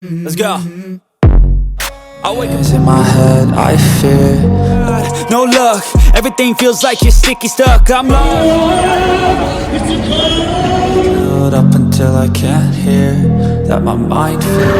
Let's go. I wake up In my head, I fear. no luck. Everything feels like you're sticky stuck. I'm lost. Build up until I can't hear. That my mind feels.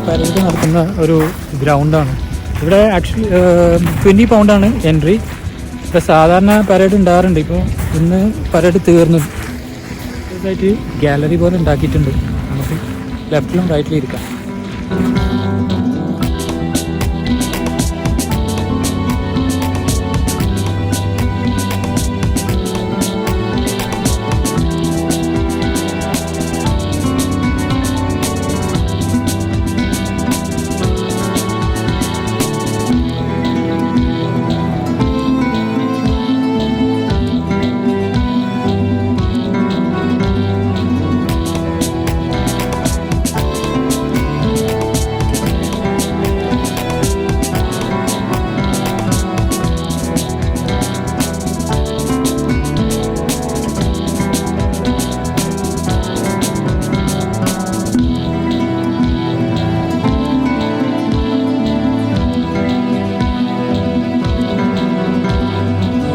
Parade നടക്കുന്ന ഒരു ഗ്രൗണ്ടാണ്. ഇവിടെ actually 20 പൗണ്ടാണ് entry. ഇപ്പോൾ സാധാരണ parade ഉണ്ടാകാറുണ്ട്. ഇപ്പോൾ ഇന്ന് parade തീർന്നു. ഇതായിട്ട് ഗാലറി പോലെ ഉണ്ടാക്കിയിട്ടുണ്ട്. നമുക്ക് ലെഫ്റ്റിലും റൈറ്റിലും ഇരിക്കാം.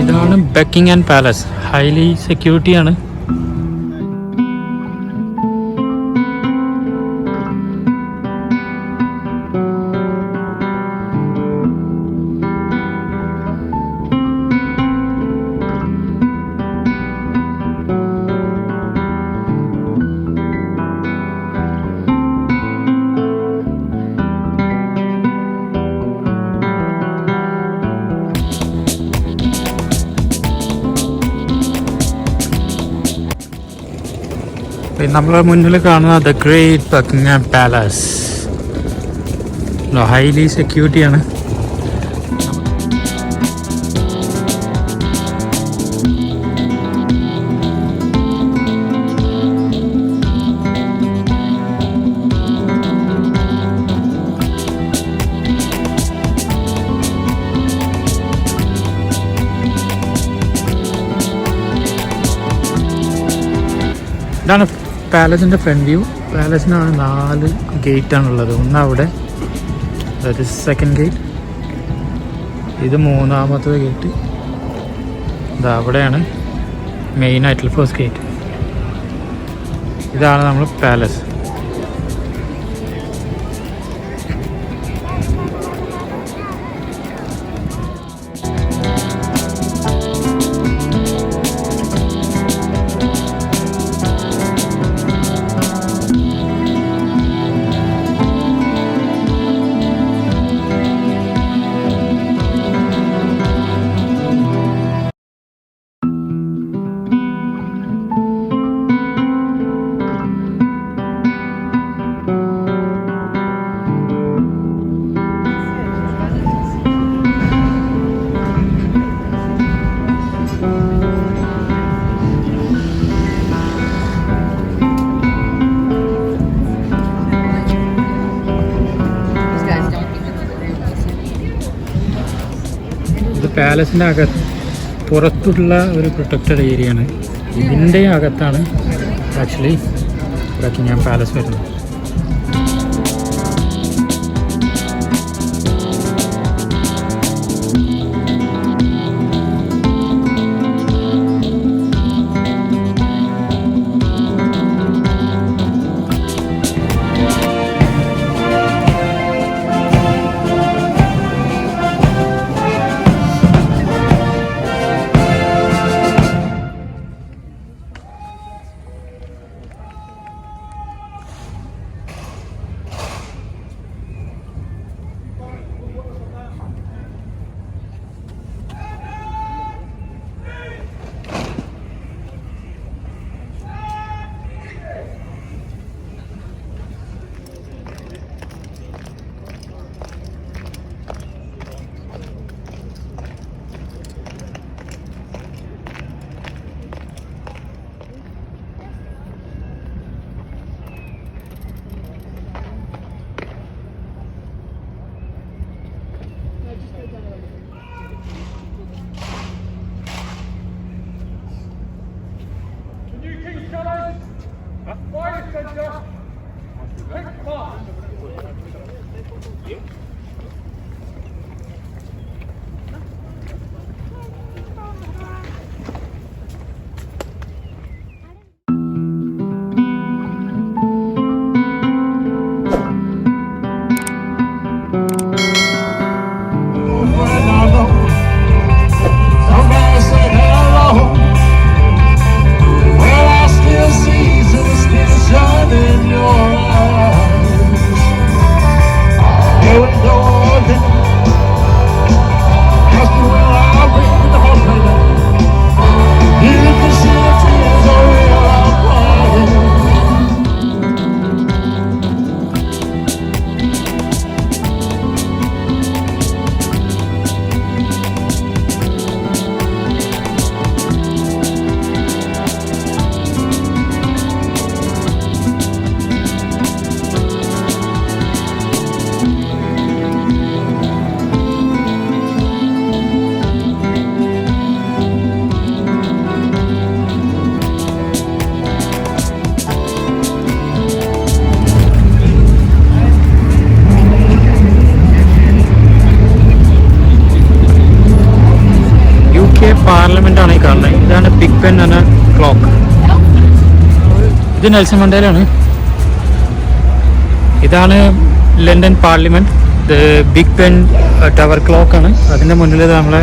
ഇതാണ് ബക്കിംഗ്ഹാം പാലസ്. ഹൈലി സെക്യൂരിറ്റിയാണ്. നമ്മളെ മുന്നിൽ കാണുന്ന the great Buckingham Palace. Highly സെക്യൂരിറ്റിയാണ്. ഇതാണ് പാലസിൻ്റെ ഫ്രണ്ട് വ്യൂ. പാലസിനാണ് 4 ഗേറ്റാണുള്ളത്. ഒന്ന് അവിടെ, അതായത് സെക്കൻഡ് ഗേറ്റ്. ഇത് 3ാമത്തെ ഗേറ്റ്. ഇത് അവിടെയാണ് മെയിനായിട്ടുള്ള ഫസ്റ്റ് ഗേറ്റ്. ഇതാണ് നമ്മൾ പാലസ്. പാലസിൻ്റെ പുറത്തുള്ള ഒരു പ്രൊട്ടക്റ്റഡ് ഏരിയയാണ്. ഇതിൻ്റെ അകത്താണ് ആക്ച്വലി ബക്കിംഗ്ഹാം പാലസ് വരുന്നത്. പാർലമെന്റ് ആണ് ഈ കാണുന്നത്. ഇതാണ് ബിഗ് ബെൻ എന്ന ക്ലോക്ക്. ഇത് നെൽസൺ മണ്ടേലാണ്. ഇതാണ് ലണ്ടൻ പാർലമെന്റ്. ഇത് ബിഗ് ബെൻ ടവർ ക്ലോക്ക് ആണ്. അതിൻ്റെ മുന്നിൽ നമ്മളെ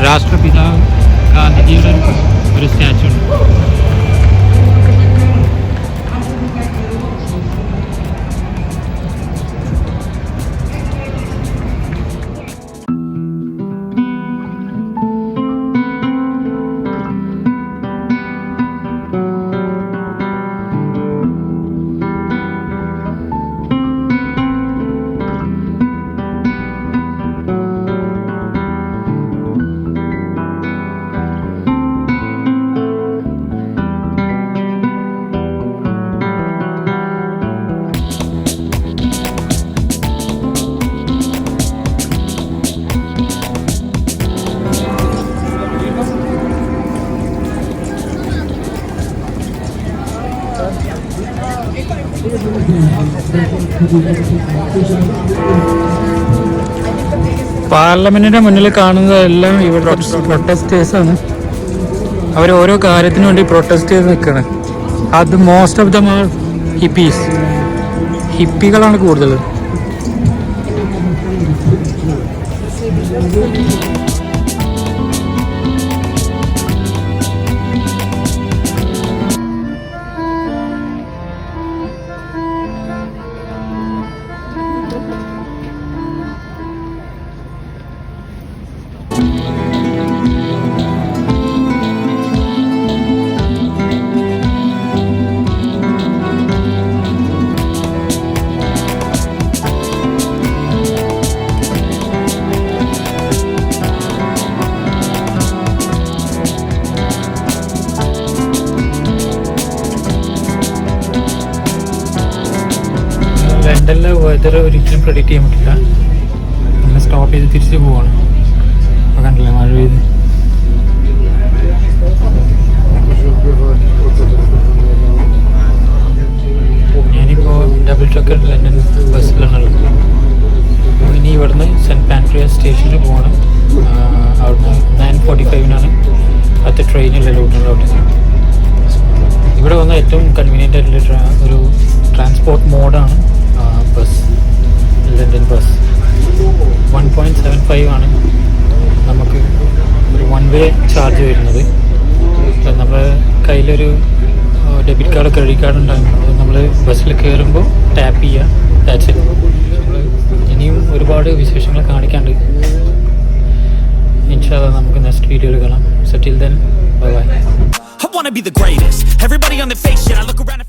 രാഷ്ട്രപിതാവ് ഗാന്ധിജിയുടെ ഒരു സ്റ്റാച്ചു ഉണ്ട്. പാർലമെന്റിന്റെ മുന്നിൽ കാണുന്നതെല്ലാം ഇവിടെ പ്രൊട്ടസ്റ്റേഴ്സ് ആണ്. അവർ ഓരോ കാര്യത്തിനു വേണ്ടി പ്രൊട്ടസ്റ്റ് ചെയ്ത് നിൽക്കുകയാണ്. അത് most of them are hippies. ഹിപ്പികളാണ് കൂടുതൽ. ലണ്ടനിലെ വെതർ ഒരിക്കലും പ്രെഡിക്റ്റ് ചെയ്യാൻ പറ്റില്ല. നമ്മൾ സ്റ്റോപ്പ് ചെയ്ത് തിരിച്ച് പോവാണ്. അപ്പോൾ കണ്ടില്ലേ മഴ പെയ്ത്. ഞാനിപ്പോൾ ഡബിൾ ട്രക്കർ ലണ്ടൻ ബസ്സിലാണുള്ളത്. ഇനി ഇവിടുന്ന് സെൻറ്റ് പാൻക്രിയാസ് സ്റ്റേഷനിൽ പോകണം. അവിടുന്ന് 9:45 അടുത്ത ട്രെയിനിലെ റൂട്ടിലോട്ട്. ഇവിടെ വന്ന ഏറ്റവും കൺവീനിയൻ്റ് ആയിട്ടുള്ള ഒരു ട്രാൻസ്പോർട്ട് മോഡാണ് ബസ്. ലണ്ടൻ ബസ് 1.75 നമുക്ക് ഒരു 1 വേ ചാർജ് വരുന്നത്. നമ്മുടെ കയ്യിലൊരു ഡെബിറ്റ് കാർഡ് ക്രെഡിറ്റ് കാർഡ് ഉണ്ടാകും. നമ്മൾ ബസ്സിൽ കയറുമ്പോൾ ടാപ്പ് ചെയ്യുക. That's it. ഇനിയും ഒരുപാട് വിശേഷങ്ങൾ കാണിക്കാണ്ട്. ഇൻഷാ അല്ലാഹ് നമുക്ക് നെക്സ്റ്റ് വീഡിയോയിൽ കാണാം. So till then, bye bye. I wanna be the greatest. Everybody on the fake shit. I look around and